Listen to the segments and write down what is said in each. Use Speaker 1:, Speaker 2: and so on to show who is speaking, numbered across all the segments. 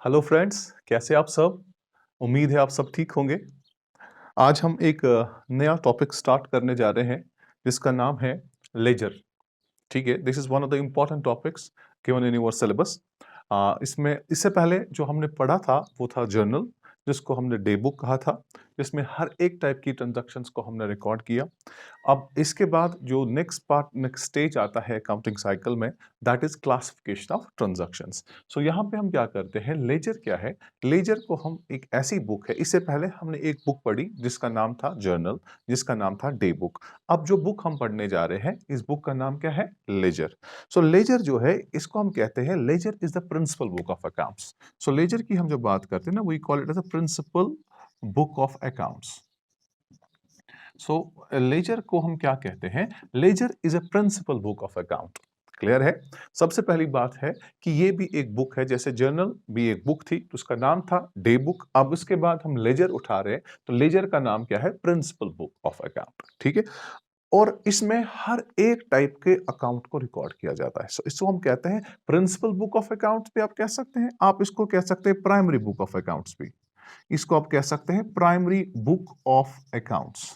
Speaker 1: Hello friends, कैसे आप सब? उम्मीद है आप सब ठीक होंगे। आज हम एक नया टॉपिक स्टार्ट करने जा रहे हैं जिसका नाम है लेजर। ठीक है, this is one of the important topics given in your syllabus. इसमें इससे पहले जो हमने पढ़ा था वो था जर्नल, जिसको हमने डे बुक कहा था, जिसमें हर एक टाइप की ट्रांजैक्शंस को हमने रिकॉर्ड किया। अब इसके बाद जो नेक्स्ट स्टेज आता है अकाउंटिंग साइकिल में, that is classification of transactions. So यहाँ पे हम क्या करते हैं, लेजर क्या है? लेजर को हम एक ऐसी बुक है, इससे पहले हमने एक बुक पढ़ी जिसका नाम था जर्नल, जिसका नाम था डे बुक। अब जो बुक हम पढ़ने जा रहे हैं, इस बुक का नाम क्या है? लेजर। सो लेजर जो है, इसको हम कहते हैं ledger is the principal book of accounts. So ledger की हम जब बात करते हैं ना, we call it as the principal book of accounts. So ledger को हम क्या कहते हैं? Ledger is a principal book of account. Clear है? सबसे पहली बात है कि ये भी एक बुक है, जैसे जर्नल भी एक बुक थी तो उसका नाम था डे बुक। अब उसके बाद हम लेजर उठा रहे हैं तो लेजर का नाम क्या है? Principal book of account. ठीक है, और इसमें हर एक टाइप के अकाउंट को रिकॉर्ड किया जाता है। सो इसको हम कहते हैं प्रिंसिपल बुक ऑफ अकाउंट्स भी आप कह सकते हैं, आप इसको कह सकते हैं प्राइमरी बुक ऑफ अकाउंट्स भी, इसको आप कह सकते हैं प्राइमरी बुक ऑफ अकाउंट्स।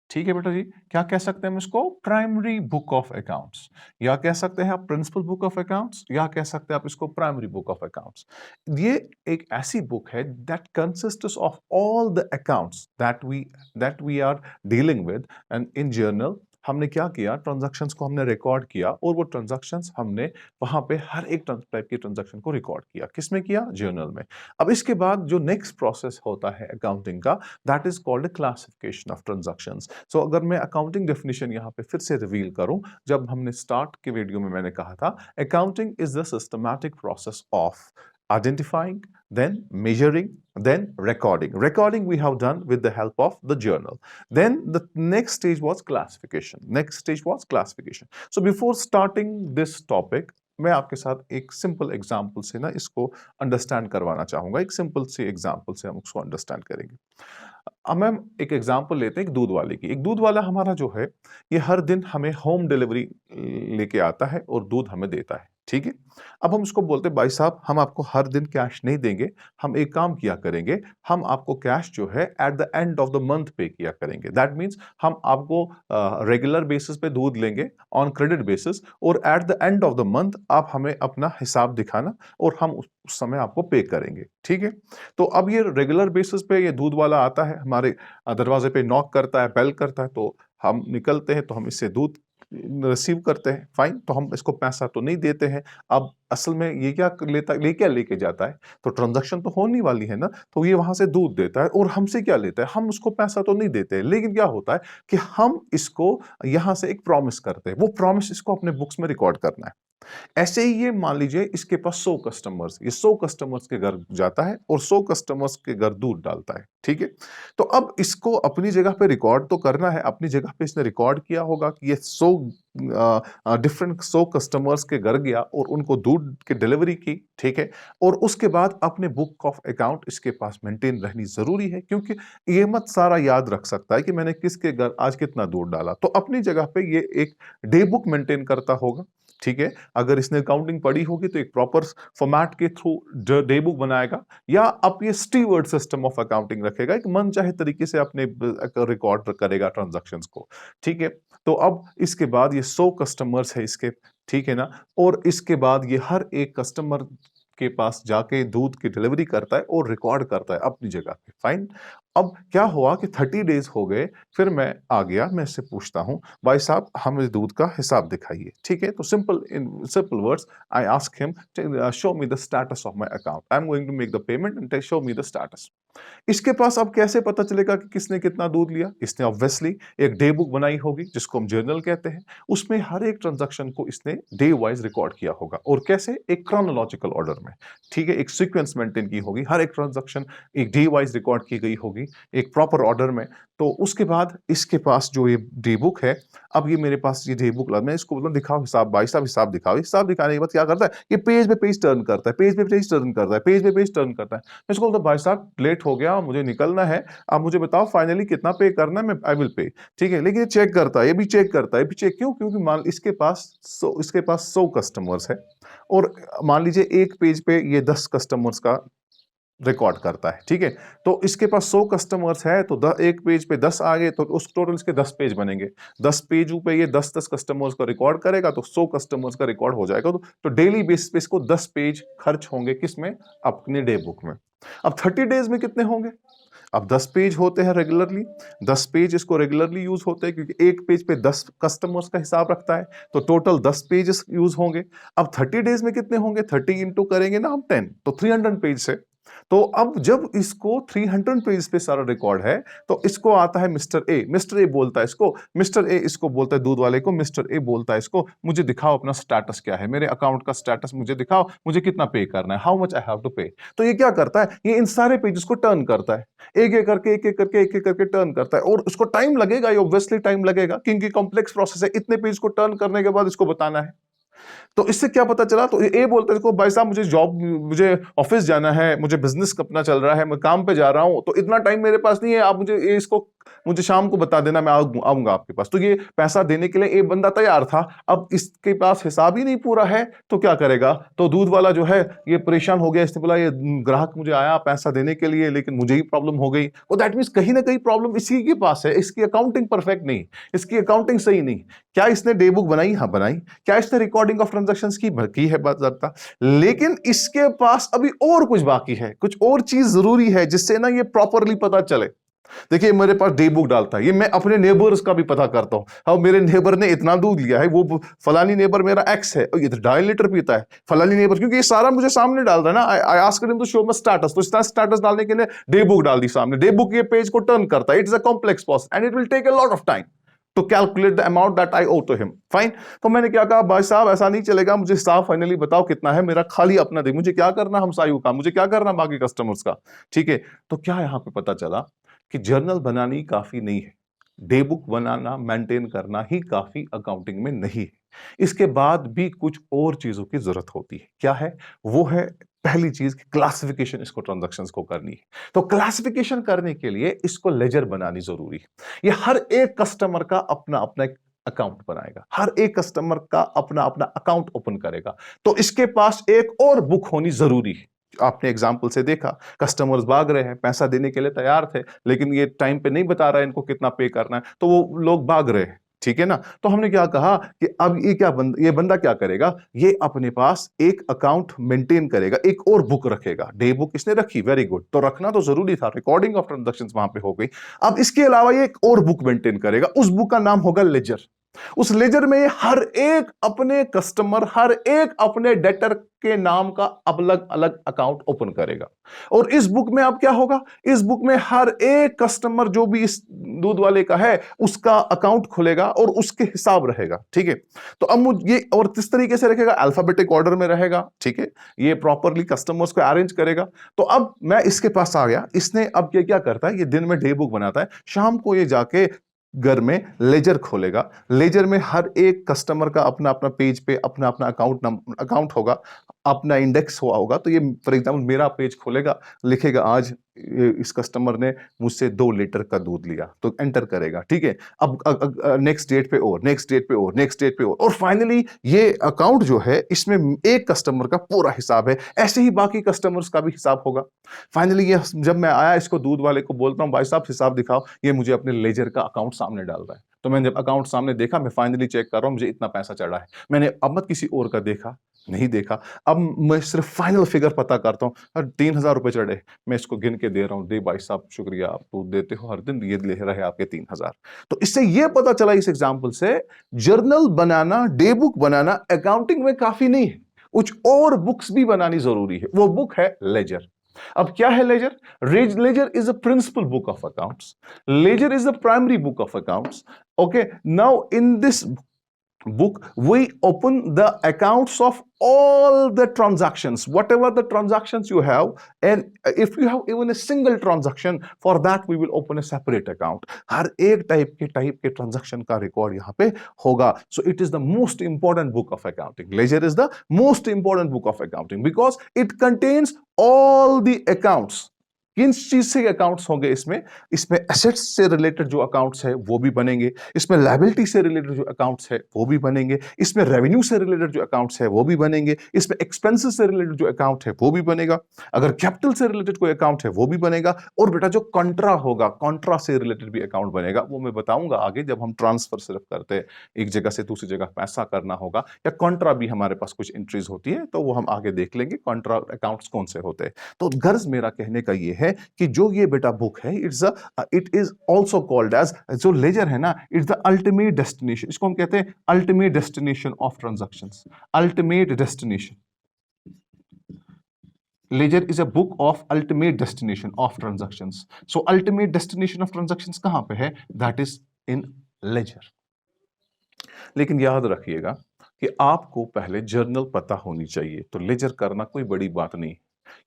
Speaker 1: ठीक है बेटा जी, क्या कह सकते हैं हम इसको? प्राइमरी बुक ऑफ अकाउंट्स, या कह सकते हैं आप प्रिंसिपल बुक ऑफ अकाउंट्स, या कह सकते हैं आप इसको प्राइमरी बुक ऑफ अकाउंट्स। ये एक ऐसी बुक है that consists of all the accounts that we are dealing with. And in journal हमने क्या किया, ट्रांजैक्शंस को हमने रिकॉर्ड किया, और वो ट्रांजैक्शंस हमने वहां पे हर एक टाइप की ट्रांजैक्शन को रिकॉर्ड किया। किसमें किया? जर्नल में। अब इसके बाद जो नेक्स्ट प्रोसेस होता है अकाउंटिंग का, that is called classification of transactions. So अगर मैं अकाउंटिंग डेफिनेशन यहाँ पे फिर से रिवील करूं, जब हमने स्टार्ट के वीडियो में मैंने कहा था, accounting is the systematic process of identifying, then measuring, then recording. Recording we have done with the help of the journal. Then the next stage was classification. Next stage was classification. So before starting this topic, मैं आपके साथ एक simple example से ना इसको understand करवाना चाहूंगा। एक सिंपल सी एग्जाम्पल से हम उसको अंडरस्टैंड करेंगे। अब मैम एक एग्जांपल लेते हैं एक दूध वाले की। एक दूध वाला हमारा जो है, ये हर दिन हमें होम डिलीवरी लेके आता है और दूध हमें देता है। ठीक है, अब हम उसको बोलते हैं भाई साहब हम आपको हर दिन कैश नहीं देंगे, हम एक काम किया करेंगे, हम आपको कैश जो है at the end of the month पे किया करेंगे। दैट मीन्स हम आपको रेगुलर बेसिस पे दूध लेंगे ऑन क्रेडिट बेसिस, और at the end of the month आप हमें अपना हिसाब दिखाना और हम उस समय आपको पे करेंगे। ठीक है, तो अब ये रेगुलर बेसिस पे ये दूध वाला आता है, हमारे दरवाजे पे नॉक करता है, बेल करता है, तो हम निकलते हैं, तो हम इससे दूध रिसीव करते हैं। फाइन, तो हम इसको पैसा तो नहीं देते हैं। अब असल में ये क्या लेके जाता है, तो ट्रांजैक्शन तो होने वाली है ना, तो ये वहां से दूध देता है और हमसे क्या लेता है, हम उसको पैसा तो नहीं देते हैं, लेकिन क्या होता है कि हम इसको यहां से एक प्रॉमिस करते हैं, वो प्रॉमिस इसको अपने बुक्स में रिकॉर्ड करना है। ऐसे ही ये मान लीजिए इसके पास 100 कस्टमर्स, ये 100 कस्टमर्स के घर जाता है और 100 कस्टमर्स के घर दूध डालता है। ठीक है, तो अब इसको अपनी जगह पे रिकॉर्ड तो करना है, अपनी जगह पे इसने रिकॉर्ड किया होगा कि ये 100 डिफरेंट 100 कस्टमर्स के घर गया और उनको दूध की डिलीवरी की। ठीक है, और उसके बाद अपने बुक ऑफ अकाउंट इसके पास मेंटेन रहनी जरूरी है, क्योंकि ये मत सारा याद रख सकता है कि मैंने किसके घर आज कितना दूध डाला, तो अपनी जगह पे ये एक डे बुक मेंटेन करता होगा। ठीक है, अगर इसने अकाउंटिंग पढ़ी होगी तो एक प्रॉपर फॉर्मेट के थ्रू डे बुक बनाएगा, या अब ये स्टीवर्ड सिस्टम ऑफ अकाउंटिंग रखेगा, एक मन चाहे तरीके से अपने रिकॉर्ड करेगा ट्रांजैक्शंस को। ठीक है, तो अब इसके बाद ये 100 कस्टमर्स है इसके, ठीक है ना, और इसके बाद ये हर एक कस्टमर के पास जाके दूध की डिलीवरी करता है और रिकॉर्ड करता है अपनी जगह पे। फाइन, अब क्या हुआ कि 30 डेज हो गए, फिर मैं आ गया, मैं इससे पूछता हूं भाई साहब हमें इस दूध का हिसाब दिखाइए। ठीक है, तो simple in simple words I ask him show me the status of my account, I am going to make the payment and show me the status. इसके पास अब कैसे पता चलेगा कि किसने कितना दूध लिया? इसने ऑब्वियसली एक डे बुक बनाई होगी जिसको हम जर्नल कहते हैं, उसमें हर एक ट्रांजैक्शन को इसने डे वाइज रिकॉर्ड किया होगा, और कैसे? एक क्रोनोलॉजिकल ऑर्डर में। ठीक है, एक सीक्वेंस मेंटेन की होगी, हर एक ट्रांजैक्शन एक डे वाइज रिकॉर्ड की गई होगी, जाएगी एक प्रॉपर ऑर्डर में। तो उसके बाद इसके पास जो ये डे बुक है, अब ये मेरे पास ये डे बुक मैं इसको बोलता हूँ दिखाओ हिसाब, भाई साहब हिसाब दिखाओ। हिसाब दिखाने के बाद क्या करता है, ये पेज पे पेज टर्न करता है, पेज पे पेज टर्न करता है, पेज पे पेज टर्न करता है। मैं इसको बोलता हूँ भाई साहब लेट हो गया, मुझे निकलना है, आप मुझे बताओ फाइनली कितना पे करना है, मैं आई विल पे। ठीक है, लेकिन ये चेक करता है, ये भी चेक करता है, ये भी चेक क्यों, क्योंकि मान इसके पास 100 कस्टमर्स है और मान लीजिए एक पेज पे ये 10 कस्टमर्स का रिकॉर्ड करता है। ठीक है, तो इसके पास 100 कस्टमर्स है तो एक पेज पे 10 आ गए तो उस टोटल इसके 10 पेज बनेंगे। 10 पेजों पे ये 10-10 कस्टमर्स का रिकॉर्ड करेगा तो 100 कस्टमर्स का रिकॉर्ड हो जाएगा। तो डेली बेसिस पे इसको 10 पेज खर्च होंगे किसमें, अपने डे बुक में। अब 30 डेज में कितने होंगे, अब 10 पेज होते हैं रेगुलरली, 10 पेज इसको रेगुलरली यूज होते हैं क्योंकि एक पेज पे 10 कस्टमर्स का हिसाब रखता है, तो टोटल 10 पेजेस यूज होंगे। अब 30 डेज में कितने होंगे, 30 इंटू करेंगे ना हम 10, तो 300 पेज से। तो अब जब इसको 300 पेज पे सारा रिकॉर्ड है तो इसको आता है मिस्टर ए। मिस्टर ए बोलता है इसको, मिस्टर ए इसको बोलता है दूध वाले को, मिस्टर ए बोलता है इसको मुझे दिखाओ अपना स्टेटस क्या है, मेरे अकाउंट का स्टेटस मुझे दिखाओ, मुझे कितना पे करना है, how much I have to pay. तो ये क्या करता है, ये इन सारे पेजेस को टर्न करता है, एक एक करके एक एक करके एक एक करके टर्न करता है। और उसको टाइम लगेगा, ये ऑब्वियसली टाइम लगेगा क्योंकि कॉम्प्लेक्स प्रोसेस है, इतने पेज को टर्न करने के बाद इसको बताना है। तो इससे क्या पता चला, तो ए बोलता है इसको भाई साहब मुझे ऑफिस जाना है, मुझे बिजनेस अपना चल रहा है, मैं काम पे जा रहा हूं, तो इतना टाइम मेरे पास नहीं है, आप मुझे शाम को बता देना, मैं आऊंगा आपके पास। तो ये पैसा देने के लिए ए बंदा तैयार था। अब इसके पास हिसाब ही नहीं पूरा है तो क्या करेगा, तो दूध वाला जो है ये परेशान हो गया, इसने बोला ये ग्राहक मुझे आया पैसा देने के लिए लेकिन मुझे ही प्रॉब्लम हो गई। वो दैट मींस कहीं ना कहीं प्रॉब्लम इसी के पास है, इसकी अकाउंटिंग परफेक्ट नहीं, इसकी अकाउंटिंग सही नहीं। क्या इसने डे बुक बनाई, हाँ बनाई। क्या इसने रिकॉर्डिंग ऑफ ट्रांजैक्शंस की है, बात करता, लेकिन इसके पास अभी और कुछ बाकी है, कुछ और चीज जरूरी है जिससे ना ये प्रॉपरली पता चले। देखिए मेरे पास डे बुक डालता है, ये मैं अपने नेबर्स का भी पता करता हूं। हाँ मेरे नेबर ने इतना दूध लिया है, वो फलानी नेबर मेरा एक्स है, ये तो 2.5 लीटर पीता है, फलानी नेबर, क्योंकि ये सारा मुझे सामने डाल रहा है ना। I asked him to show my status, तो इसका स्टेटस डालने के लिए डे बुक डाल दी सामने। डे बुक ये पेज को टर्न करता है, it is a complex process and it will take a lot of time to calculate the amount that I owe to him. Fine, तो मैंने क्या कहा, भाई साहब ऐसा नहीं चलेगा, मुझे हिसाब फाइनली बताओ कितना है, मेरा खाली अपना दे, मुझे क्या करना हमसायु का, मुझे क्या करना बाकी कस्टमर्स का। ठीक है, तो क्या यहां पे पता चला कि जर्नल बनानी काफी नहीं है, डे बुक बनाना मेंटेन करना ही काफी अकाउंटिंग में नहीं है, इसके बाद भी कुछ और चीजों की जरूरत होती है। क्या है वो, है पहली चीज क्लासिफिकेशन, इसको ट्रांजैक्शंस को करनी है। तो क्लासिफिकेशन करने के लिए इसको लेजर बनानी जरूरी है। ये हर एक कस्टमर का अपना अपना एक अकाउंट बनाएगा, हर एक कस्टमर का अपना अपना अकाउंट ओपन करेगा, तो इसके पास एक और बुक होनी जरूरी है। आपने एग्जाम्पल से देखा, कस्टमर्स भाग रहे हैं, पैसा देने के लिए तैयार थे लेकिन ये टाइम पे नहीं बता रहा है इनको कितना पे करना है, तो वो लोग भाग रहे हैं। ठीक है ना, तो हमने क्या कहा कि अब ये बंदा क्या करेगा, ये अपने पास एक अकाउंट मेंटेन करेगा, एक और बुक रखेगा। डे बुक इसने रखी, वेरी गुड, तो रखना तो जरूरी था, रिकॉर्डिंग ऑफ ट्रांजैक्शंस वहां पे हो गई। अब इसके अलावा ये एक और बुक मेंटेन करेगा, उस बुक का नाम होगा लेजर। उस लेजर में हर एक अपने कस्टमर, हर एक अपने डेटर के नाम का अलग अलग अकाउंट ओपन करेगा। और इस बुक में अब क्या होगा, इस बुक में हर एक कस्टमर जो भी इस दूध वाले का है उसका अकाउंट खुलेगा और उसके हिसाब रहेगा। ठीक है, तो अब मुझे ये और किस तरीके से रखेगा, अल्फाबेटिक ऑर्डर में रहेगा। ठीक है, ये प्रॉपरली कस्टमर्स को अरेंज करेगा। तो अब मैं इसके पास आ गया, इसने अब क्या करता है, ये दिन में डे बुक बनाता है, शाम को ये जाके घर में लेजर खोलेगा। लेजर में हर एक कस्टमर का अपना अपना पेज पे अपना अपना अकाउंट होगा, अपना इंडेक्स हुआ होगा। तो ये फॉर एग्जांपल मेरा पेज खोलेगा, लिखेगा आज इस कस्टमर ने मुझसे 2 लीटर का दूध लिया, तो एंटर करेगा। ठीक है, अब नेक्स्ट डेट पे और नेक्स्ट डेट पे और नेक्स्ट डेट पे और फाइनली ये अकाउंट जो है इसमें एक कस्टमर का पूरा हिसाब है, ऐसे ही बाकी कस्टमर्स का भी हिसाब होगा। फाइनली ये जब मैं आया, इसको दूध वाले को बोलता हूँ भाई साहब हिसाब दिखाओ, ये मुझे अपने लेजर का अकाउंट सामने डाल रहा है। तो मैंने जब अकाउंट सामने देखा, मैं फाइनली चेक कर रहा हूं मुझे इतना पैसा चढ़ा है। मैंने अब मत किसी और का देखा, नहीं देखा, अब मैं सिर्फ फाइनल फिगर पता करता हूं, 3,000 रुपए चढ़े, मैं इसको गिन के दे रहा हूं, दे भाई साहब शुक्रिया, आप दूध देते हो हर दिन, ये ले रहे आपके 3,000। तो इससे ये पता चला इस एग्जाम्पल से, जर्नल बनाना, डे बुक बनाना अकाउंटिंग में काफी नहीं है, कुछ और बुक्स भी बनानी जरूरी है। वो बुक है लेजर। अब क्या है ledger, ledger is a principal book of accounts, ledger is the primary book of accounts. Okay, now in this book, we open the accounts of all the transactions, whatever the transactions you have, and if you have even a single transaction, for that we will open a separate account. हर एक type के transaction का record यहाँ पे होगा. So it is the most important book of accounting. Ledger is the most important book of accounting because it contains all the accounts. किन चीज से accounts होंगे इसमें? इसमें एसेट्स से रिलेटेड जो अकाउंट्स है वो भी बनेंगे, इसमें लायबिलिटी से रिलेटेड जो अकाउंट्स है वो भी बनेंगे, इसमें रेवेन्यू से रिलेटेड जो अकाउंट्स है वो भी बनेंगे, इसमें एक्सपेंसेस से रिलेटेड जो अकाउंट है वो भी बनेगा, अगर कैपिटल से रिलेटेड कोई अकाउंट है वो भी बनेगा, और बेटा जो कॉन्ट्रा होगा, कॉन्ट्रा से रिलेटेड भी अकाउंट बनेगा. वो मैं बताऊंगा आगे जब हम ट्रांसफर सिर्फ करते हैं, एक जगह से दूसरी जगह पैसा करना होगा, या कॉन्ट्रा भी हमारे पास कुछ एंट्रीज होती है, तो वो हम आगे देख लेंगे कॉन्ट्रा अकाउंट्स कौन से होते हैं. तो गर्ज मेरा कहने का ये है कि जो ये बेटा बुक है, it is also called as, जो लेजर है ना, इट्स द अल्टीमेट डेस्टिनेशन. इसको हम कहते हैं ultimate destination of transactions. Ultimate destination. Ledger is a book of ultimate destination of transactions. So ultimate destination of transactions कहां पे है? That is in ledger. लेकिन याद रखिएगा कि आपको पहले जर्नल पता होनी चाहिए. तो लेजर करना कोई बड़ी बात नहीं,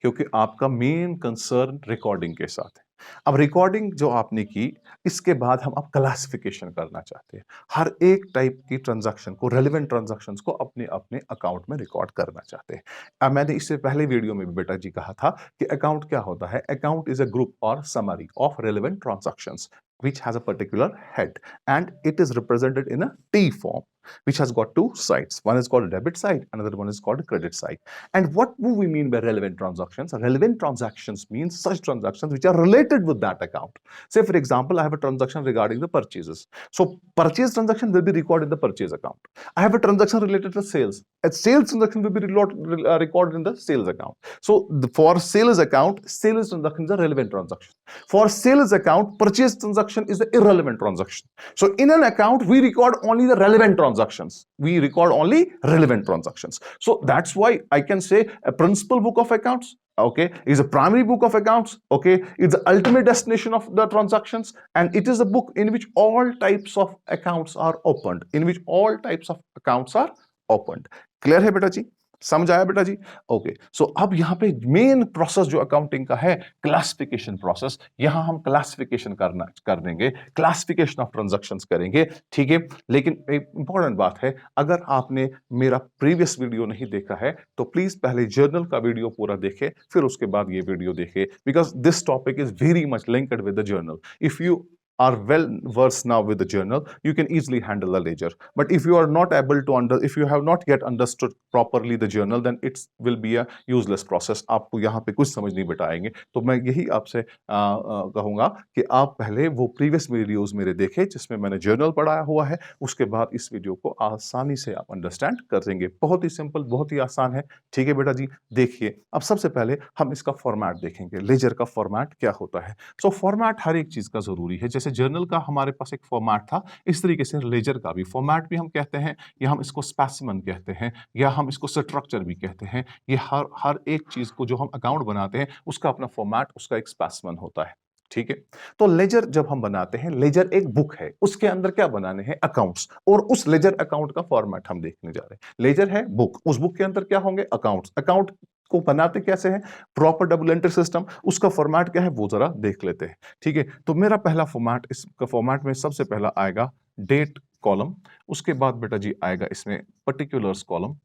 Speaker 1: क्योंकि आपका मेन कंसर्न रिकॉर्डिंग के साथ है. अब रिकॉर्डिंग जो आपने की, इसके बाद हम अब क्लासिफिकेशन करना चाहते हैं. हर एक टाइप की ट्रांजैक्शन को, रेलेवेंट ट्रांजैक्शंस को अपने अपने अकाउंट में रिकॉर्ड करना चाहते हैं. अब मैंने इससे पहले वीडियो में भी बेटा जी कहा था कि अकाउंट क्या होता है. अकाउंट इज अ ग्रुप और summary of relevant transactions which has a particular head, and it is represented in a T form, which has got two sides. One is called debit side, another one is called credit side. And what do we mean by relevant transactions? Relevant transactions means such transactions which are related with that account. Say for example, I have a transaction regarding the purchases. So purchase transaction will be recorded in the purchase account. I have a transaction related to sales. A sales transaction will be recorded in the sales account. So for sales account, sales transactions are relevant transactions. For sales account, purchase transaction is the irrelevant transaction. So in an account, we record only the relevant transactions. We record only relevant transactions. So that's why I can say a principal book of accounts, okay, is a primary book of accounts, okay, it's the ultimate destination of the transactions, and it is a book in which all types of accounts are opened, in which all types of accounts are opened. Clear है बेटा जी? समझ आया बेटा जी? Okay. सो अब यहाँ पे main process जो accounting का है, क्लासिफिकेशन प्रोसेस. यहां हम क्लासिफिकेशन कर देंगे, क्लासिफिकेशन ऑफ ट्रांजैक्शंस करेंगे. ठीक है. लेकिन एक इंपॉर्टेंट बात है, अगर आपने मेरा प्रीवियस वीडियो नहीं देखा है तो प्लीज पहले जर्नल का वीडियो पूरा देखें, फिर उसके बाद ये वीडियो देखें, because this topic is very much linked with the journal. If you are well versed now with the journal, you can easily handle the ledger. But if you are not able to if you have not yet understood properly the journal, then it will be a useless process. आपको यहाँ पे कुछ समझ नहीं बिठाएंगे. तो मैं यही आपसे कहूंगा कि आप पहले वो प्रीवियस वीडियोस मेरे देखें जिसमें मैंने जर्नल पढ़ाया हुआ है, उसके बाद इस वीडियो को आसानी से आप अंडरस्टैंड कर देंगे. बहुत ही सिंपल, बहुत ही आसान है. ठीक है बेटा जी. देखिए, अब सबसे पहले हम इसका फॉर्मेट देखेंगे. लेजर का फॉर्मेट क्या होता है. सो फॉर्मेट हर एक चीज का जरूरी है. जैसे जर्नल का हमारे पास एक फॉर्मेट था, इस तरीके से लेजर का भी फॉर्मेट भी हम कहते हैं, या हम इसको स्पेसिमन कहते हैं, या हम इसको स्ट्रक्चर भी कहते हैं. ये हर एक चीज को जो हम अकाउंट बनाते हैं उसका अपना फॉर्मेट, उसका एक स्पेसिमन होता है. ठीक है. तो लेजर जब हम बनाते हैं, लेजर एक बुक है, उसके अंदर क्या बनाने हैं? अकाउंट्स. और उस लेजर अकाउंट का फॉर्मेट हम देखने जा रहे हैं. लेजर है बुक, उस बुक के अंदर क्या होंगे? अकाउंट्स. अकाउंट को बनाते कैसे हैं? Proper double entry system. उसका फॉर्मेट क्या है वो जरा देख लेते हैं. ठीक है. तो मेरा पहला फॉर्मेट, इसका फॉर्मेट में सबसे पहला आएगा डेट कॉलम. उसके बाद बेटा जी आएगा इसमें पर्टिकुलर्स कॉलम.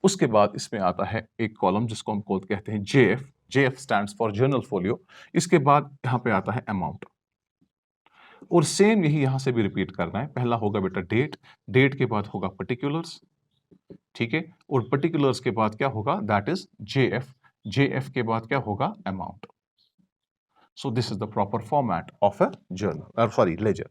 Speaker 1: उसके बाद इसमें आता है एक कॉलम जिसको हम कहते हैं JF. JF stands for journal folio. इसके बाद यहां पे आता है अमाउंट. और सेम यही यहां से भी रिपीट करना है. पहला होगा बेटा डेट, डेट के बाद होगा पर्टिकुलर्स. ठीक है. और पर्टिकुलर्स के बाद क्या होगा? That is JF. जेएफ के बाद क्या होगा? Amount. So this is the proper format of a journal, sorry ledger.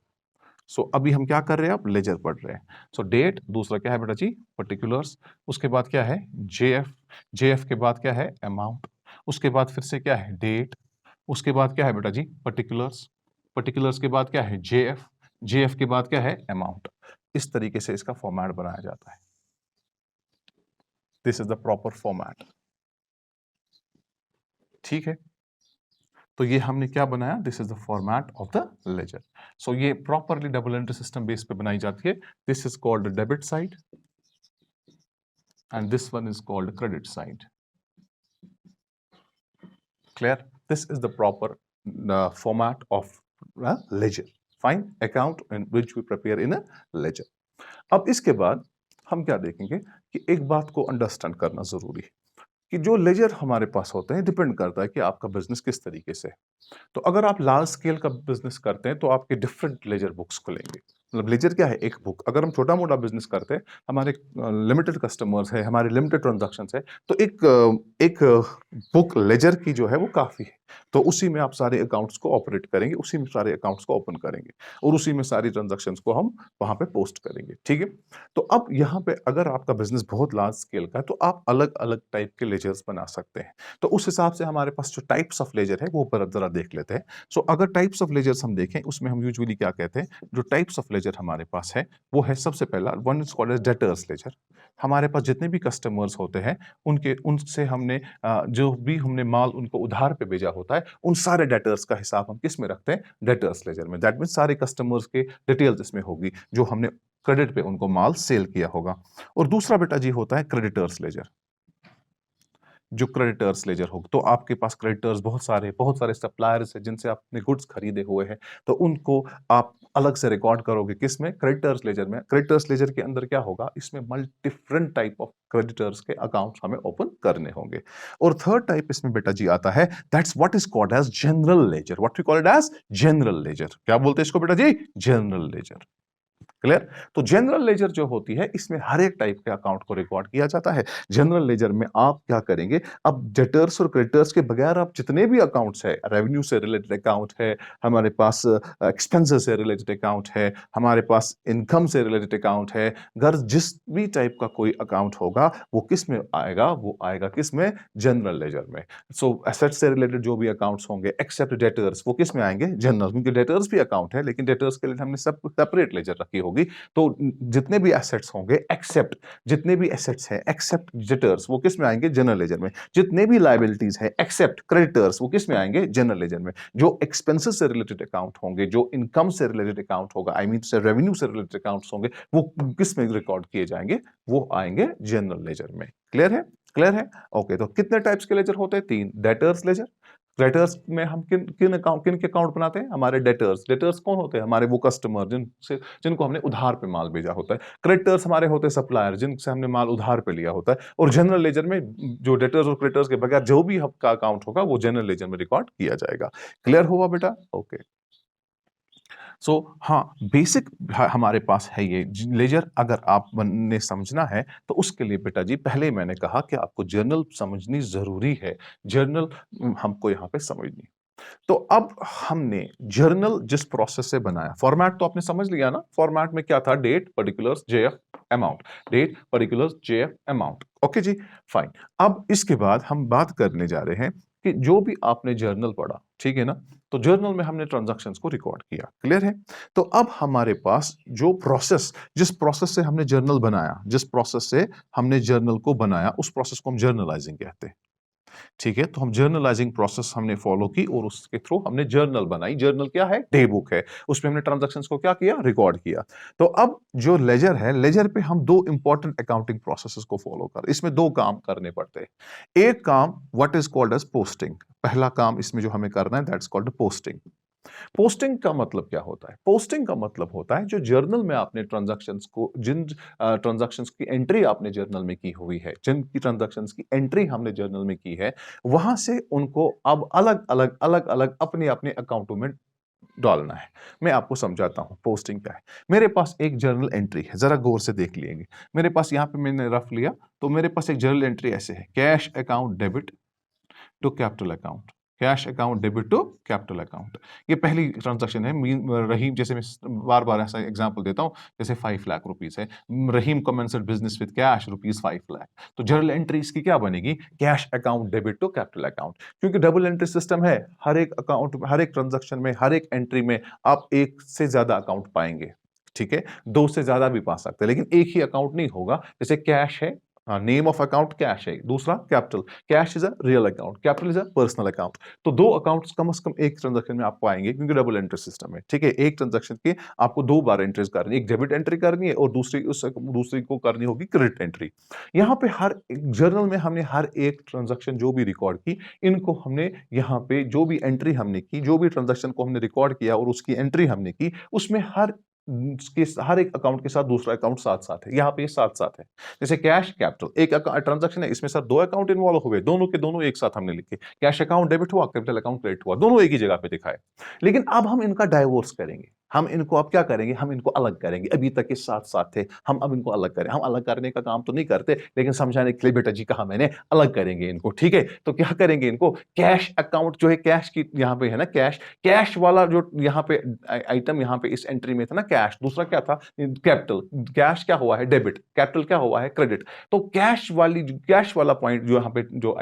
Speaker 1: So अभी हम क्या कर रहे हैं? अब लेजर पढ़ रहे हैं. सो डेट, दूसरा क्या है बेटा जी? पर्टिकुलर्स. उसके बाद क्या है? जेएफ. जेएफ के बाद क्या है? अमाउंट. उसके बाद फिर से क्या है? डेट. उसके बाद क्या है बेटा जी? पर्टिकुलर्स. पर्टिकुलर्स के बाद क्या है? जेएफ. जेएफ के बाद क्या है? अमाउंट. इस तरीके से इसका फॉर्मेट बनाया जाता है. This is the proper format. ठीक है. तो ये हमने क्या बनाया, this is the format of the ledger. So ये properly double entry system base पे बनाई जाती है। This is called debit side and this one is called credit side. Clear? This is the proper format of ledger. Fine, account in which we prepare in a ledger. अब इसके बाद हम क्या देखेंगे कि एक बात को अंडरस्टैंड करना जरूरी है कि जो लेजर हमारे पास होते हैं डिपेंड करता है कि आपका बिजनेस किस तरीके से है। तो अगर आप लार्ज स्केल का बिजनेस करते हैं तो आपके डिफरेंट लेजर बुक्स खुलेंगे। मतलब लेजर क्या है, एक बुक। अगर हम छोटा मोटा बिजनेस करते हैं, हमारे लिमिटेड कस्टमर्स है, हमारे लिमिटेड ट्रांजैक्शंस है, तो एक बुक लेजर की जो है वो काफी है। तो उसी में आप सारे अकाउंट्स को ऑपरेट करेंगे, उसी में सारे अकाउंट्स को ओपन करेंगे और उसी में सारी ट्रांजैक्शंस को हम वहां पे पोस्ट करेंगे। ठीक है? तो अब यहाँ पे अगर आपका बिजनेस बहुत लार्ज स्केल का है तो आप अलग अलग टाइप के लेजर्स बना सकते हैं। तो उस हिसाब से हमारे पास जो टाइप्स ऑफ लेजर है वो पर जरा देख लेते हैं। सो अगर टाइप्स ऑफ लेजर्स हम देखें, उसमें हम यूजुअली क्या कहते हैं, जो टाइप्स ऑफ लेजर हमारे पास है वो है, सबसे पहला one is called as debtors ledger. हमारे पास जितने भी कस्टमर्स होते हैं उनके उनसे हमने जो भी हमने माल उनको उधार पे भेजा होता है, उन सारे डेटर्स का हिसाब हम किस में रखते हैं, डेटर्स लेजर में। दैट मीन सारे कस्टमर्स के डिटेल्स इसमें होगी जो हमने क्रेडिट पे उनको माल सेल किया होगा। और दूसरा बेटा जी होता है क्रेडिटर्स लेजर। जो क्रेडिटर्स लेजर हो, तो आपके पास क्रेडिटर्स बहुत सारे सप्लायर्स हैं जिनसे आपने गुड्स खरीदे हुए हैं, तो उनको आप अलग से रिकॉर्ड करोगे किस में, क्रेडिटर्स लेजर में। क्रेडिटर्स लेजर के अंदर क्या होगा, इसमें multi different type of creditors के अकाउंट्स हमें ओपन करने होंगे। और थर्ड टाइप इसमें बेटा जी आता है, that's what is called as general ledger. What we call it as general ledger. क्या बोलते हैं इसको बेटा जी, जनरल लेजर। क्लियर? तो जनरल लेजर जो होती है इसमें हर एक टाइप के अकाउंट को रिकॉर्ड किया जाता है। जनरल लेजर में आप क्या करेंगे, अब डेटर्स और क्रेडिटर्स के बगैर आप जितने भी अकाउंट्स है, रेवेन्यू से रिलेटेड अकाउंट है, हमारे पास एक्सपेंसेस से रिलेटेड अकाउंट है, हमारे पास इनकम से रिलेटेड अकाउंट है, घर जिस भी टाइप का कोई अकाउंट होगा वो किस में आएगा, वो आएगा किस में, जनरल लेजर में। सो एसेट से रिलेटेड जो भी अकाउंट्स होंगे एक्सेप्ट डेटर्स, वो किस में आएंगे, जनरल। क्योंकि डेटर्स भी अकाउंट है लेकिन डेटर्स के लिए हमने सब सेपरेट लेजर रखी होगी। तो जितने भी एसेट्स होंगे एक्सेप्ट, जितने भी एसेट्स हैं एक्सेप्ट डेटर्स, वो किस में आएंगे, जनरल लेजर में। जितने भी लायबिलिटीज है एक्सेप्ट क्रेडिटर्स, वो किस में आएंगे, जनरल लेजर में। जो एक्सपेंसेस से रिलेटेड अकाउंट होंगे, जो इनकम से रिलेटेड अकाउंट होगा, आई मीन से रेवेन्यू से रिलेटेड अकाउंट्स होंगे, वो किस में रिकॉर्ड किए जाएंगे, वो आएंगे जनरल लेजर में। क्लियर है? क्लियर है? ओके। तो कितने टाइप्स के लेजर होते हैं, तीन। डेटर्स लेजर, डेटर्स में हम किन के अकाउंट बनाते हैं, हमारे डेटर्स। डेटर्स कौन होते हैं, हमारे वो कस्टमर जिनको हमने उधार पे माल भेजा होता है। क्रेडिटर्स हमारे होते हैं सप्लायर, जिनसे हमने माल उधार पे लिया होता है। और जनरल लेजर में जो डेटर्स और क्रेडिटर्स के बगैर जो भी आपका अकाउंट होगा वो जनरल लेजर में रिकॉर्ड किया जाएगा। क्लियर हुआ बेटा? ओके। सो हाँ, बेसिक हमारे पास है ये लेजर। अगर आप ने समझना है तो उसके लिए बेटा जी पहले मैंने कहा कि आपको जर्नल समझनी जरूरी है। जर्नल हमको यहाँ पे समझनी। तो अब हमने जर्नल जिस प्रोसेस से बनाया, फॉर्मेट तो आपने समझ लिया ना। फॉर्मेट में क्या था, date, particulars, JF, amount. Date, particulars, JF, amount. Okay जी, फाइन। अब इसके बाद हम बात करने जा रहे हैं कि जो भी आपने जर्नल पढ़ा, ठीक है ना, तो जर्नल में हमने ट्रांजैक्शंस को रिकॉर्ड किया। क्लियर है? तो अब हमारे पास जो प्रोसेस, जिस प्रोसेस से हमने जर्नल बनाया, जिस प्रोसेस से हमने जर्नल को बनाया, उस प्रोसेस को हम जर्नलाइजिंग कहते हैं। ठीक है? तो हम जर्नलाइजिंग प्रोसेस हमने फॉलो की और उसके थ्रू हमने जर्नल बनाई। जर्नल क्या है, डे बुक है। उसमें हमने ट्रांजैक्शंस को क्या किया, रिकॉर्ड किया। तो अब जो लेजर है, लेजर पे हम दो इंपॉर्टेंट अकाउंटिंग प्रोसेसेस को फॉलो कर, इसमें दो काम करने पड़ते हैं। एक काम what is called as posting. पहला काम इसमें जो हमें करना है दैट्स कॉल्ड पोस्टिंग। पोस्टिंग का मतलब क्या होता है, पोस्टिंग का मतलब होता है जो जर्नल में आपने ट्रांजैक्शंस को, जिन ट्रांजैक्शंस की एंट्री आपने जर्नल में की हुई है, जिन की ट्रांजैक्शंस की एंट्री हमने जर्नल में की है, वहां से उनको अब अलग अलग अपने अपने अकाउंटों में डालना है। मैं आपको समझाता हूं पोस्टिंग क्या है। मेरे पास एक जर्नल एंट्री है, जरा गौर से देख लेंगे। मेरे पास यहां पे मैंने रफ लिया, तो मेरे पास एक जर्नल एंट्री ऐसे है, cash account debit to capital account. Cash account debit to capital account, ये पहली ट्रांजैक्शन है। रहीम, जैसे मैं बार बार ऐसा एग्जांपल देता हूं, जैसे 5 लाख रुपीस है, Rahim commenced business with cash rupees 5 lakh. तो जर्नल एंट्री इसकी क्या बनेगी, cash account debit to capital account. क्योंकि डबल एंट्री सिस्टम है, हर एक अकाउंट, हर एक ट्रांजैक्शन में, हर एक एंट्री में आप एक से ज्यादा अकाउंट पाएंगे। ठीक है? दो से ज्यादा भी पा सकते हैं, लेकिन एक ही अकाउंट नहीं होगा। जैसे कैश है, हाँ, नेम ऑफ अकाउंट कैश है, दूसरा capital. Cash is a real account, capital is a personal account. तो दो अकाउंट्स कम से कम एक ट्रांजैक्शन में आपको आएंगे, क्योंकि डबल एंट्री सिस्टम है, ठीक है। एक ट्रांजैक्शन के आपको दो बार एंट्रीज करनी है, एक डेबिट एंट्री करनी है और दूसरी को करनी होगी क्रेडिट एंट्री। यहाँ पे हर जर्नल में हमने हर एक ट्रांजैक्शन जो भी रिकॉर्ड की, इनको हमने यहाँ पे जो भी एंट्री हमने की, जो भी ट्रांजैक्शन को हमने रिकॉर्ड किया और उसकी एंट्री हमने की, उसमें हर एक अकाउंट के साथ दूसरा अकाउंट साथ साथ है। यहाँ पे साथ साथ है। जैसे कैश कैपिटल एक ट्रांजैक्शन है, इसमें सर दो अकाउंट इन्वॉल्व हुए, दोनों के दोनों एक साथ हमने लिखे, कैश अकाउंट डेबिट हुआ, कैपिटल अकाउंट क्रेडिट हुआ, दोनों एक ही जगह पे दिखाए। लेकिन अब हम इनका डाइवोर्स करेंगे, हम इनको अब क्या करेंगे, हम इनको अलग करेंगे। अभी तक ये साथ साथ थे, हम अब इनको अलग करें। हम अलग करने का काम तो नहीं करते, लेकिन समझाने के लिए बेटा जी कहा मैंने, अलग करेंगे इनको, ठीक है। तो क्या करेंगे इनको, कैश अकाउंट जो है, कैश की यहाँ पे है ना कैश, कैश वाला जो यहाँ पे आइटम यहाँ पे इस एंट्री में था ना कैश, दूसरा क्या था कैपिटल। कैश क्या हुआ है डेबिट, कैपिटल क्या हुआ है क्रेडिट। तो कैश वाला पॉइंट जो यहाँ पे जो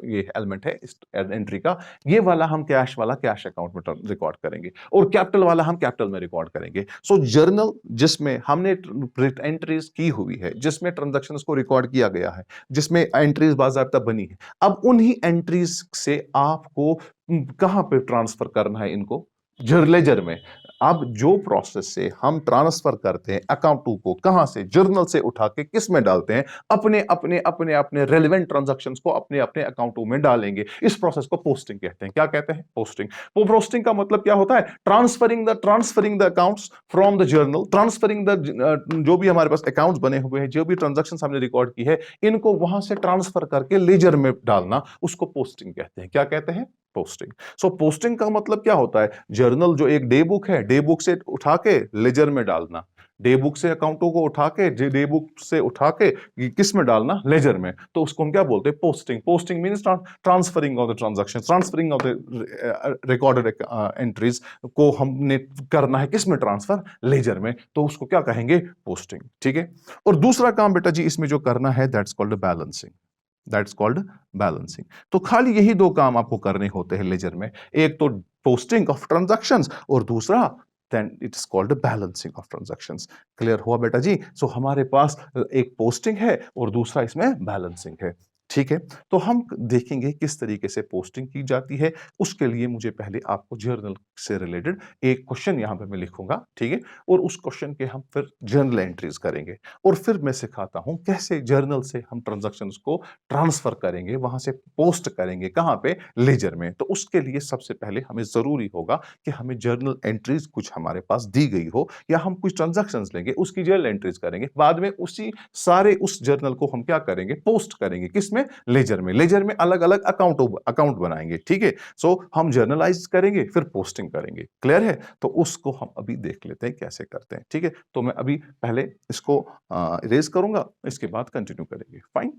Speaker 1: ये एलिमेंट है इस एंट्री का, ये वाला हम कैश वाला कैश अकाउंट में रिकॉर्ड करेंगे और कैपिटल वाला हम कैपिटल में रिकॉर्ड करेंगे। सो जर्नल जिसमें हमने एंट्रीज की हुई है, जिसमें ट्रांजैक्शंस को रिकॉर्ड किया गया है, जिसमें एंट्रीज बाकायदा बनी है, अब उन्हीं एंट्रीज से आपको कहां पे ट्रांसफर करना है इनको, लेजर में। अब जो प्रोसेस से हम ट्रांसफर करते हैं अकाउंट टू को, कहां से, जर्नल से उठा के किस में डालते हैं, अपने रेलेवेंट ट्रांजैक्शंस को अपने अपने अकाउंटों में डालेंगे। इस प्रोसेस को पोस्टिंग कहते हैं। क्या कहते हैं, पोस्टिंग। वो पोस्टिंग का मतलब क्या होता है, transferring the accounts from the journal, transferring the जो भी हमारे पास अकाउंट्स बने हुए हैं, जो भी ट्रांजैक्शंस हमने रिकॉर्ड की है, इनको वहां से ट्रांसफर करके लेजर में डालना, उसको पोस्टिंग कहते हैं। क्या कहते हैं, पोस्टिंग। सो पोस्टिंग का मतलब क्या होता है, जर्नल जो एक डे बुक है, डे बुक से उठा के लेजर में डालना, डे बुक से अकाउंटों को उठा के डे बुक से उठा के किस में डालना, लेजर में। तो उसको हम क्या बोलते हैं, posting. Posting means transferring of the transaction, transferring of the recorded entries को हमने करना है किस में ट्रांसफर, लेजर में। तो उसको क्या कहेंगे, पोस्टिंग, ठीक है। और दूसरा काम बेटा जी इसमें जो करना है, that's called balancing, that's called balancing. तो खाली यही दो काम आपको करने होते हैं लेजर में, एक तो पोस्टिंग ऑफ ट्रांजैक्शंस और दूसरा then it is called balancing of transactions. Clear हुआ बेटा जी। सो हमारे पास एक पोस्टिंग है और दूसरा इसमें बैलेंसिंग है, ठीक है। तो हम देखेंगे किस तरीके से पोस्टिंग की जाती है। उसके लिए मुझे पहले आपको जर्नल से रिलेटेड एक क्वेश्चन यहां पे मैं लिखूंगा, ठीक है। और उस क्वेश्चन के हम फिर जर्नल एंट्रीज करेंगे और फिर मैं सिखाता हूं कैसे जर्नल से हम ट्रांजैक्शंस को ट्रांसफर करेंगे, वहां से पोस्ट करेंगे कहां पे, लेजर में। तो उसके लिए सबसे पहले हमें जरूरी होगा कि हमें जर्नल एंट्रीज कुछ हमारे पास दी गई हो, या हम कुछ ट्रांजैक्शंस लेंगे उसकी जर्नल एंट्रीज करेंगे, बाद में उस जर्नल को हम क्या करेंगे, पोस्ट करेंगे किसमें, लेजर में। लेजर में अलग अलग अकाउंट बनाएंगे, ठीक है। सो हम जर्नलाइज करेंगे फिर पोस्टिंग करेंगे। क्लियर है। तो उसको हम अभी देख लेते हैं कैसे करते हैं, ठीक है। तो मैं अभी पहले इसको इरेज करूंगा, इसके बाद कंटिन्यू करेंगे। फाइन।